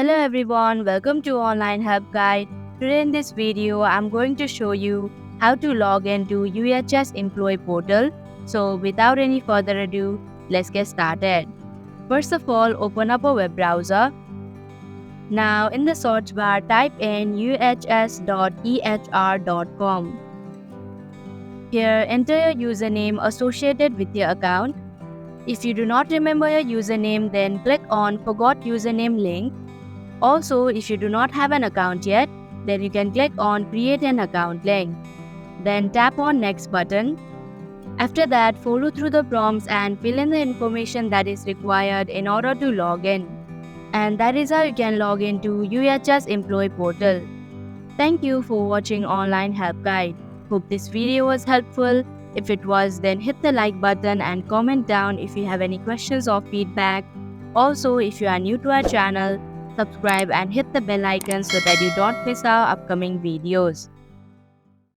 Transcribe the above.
Hello everyone, welcome to Online Help Guide. Today in this video, I'm going to show you how to log into UHS Employee Portal. So without any further ado, let's get started. First of all, open up a web browser. Now in the search bar, type in uhs.ehr.com. Here, enter your username associated with your account. If you do not remember your username, then click on Forgot Username link. Also, if you do not have an account yet, then you can click on Create an Account link. Then tap on Next button. After that, follow through the prompts and fill in the information that is required in order to log in. And that is how you can log into UHS Employee Portal. Thank you for watching Online Help Guide. Hope this video was helpful. If it was, then hit the like button and comment down if you have any questions or feedback. Also, if you are new to our channel, subscribe and hit the bell icon so that you don't miss our upcoming videos.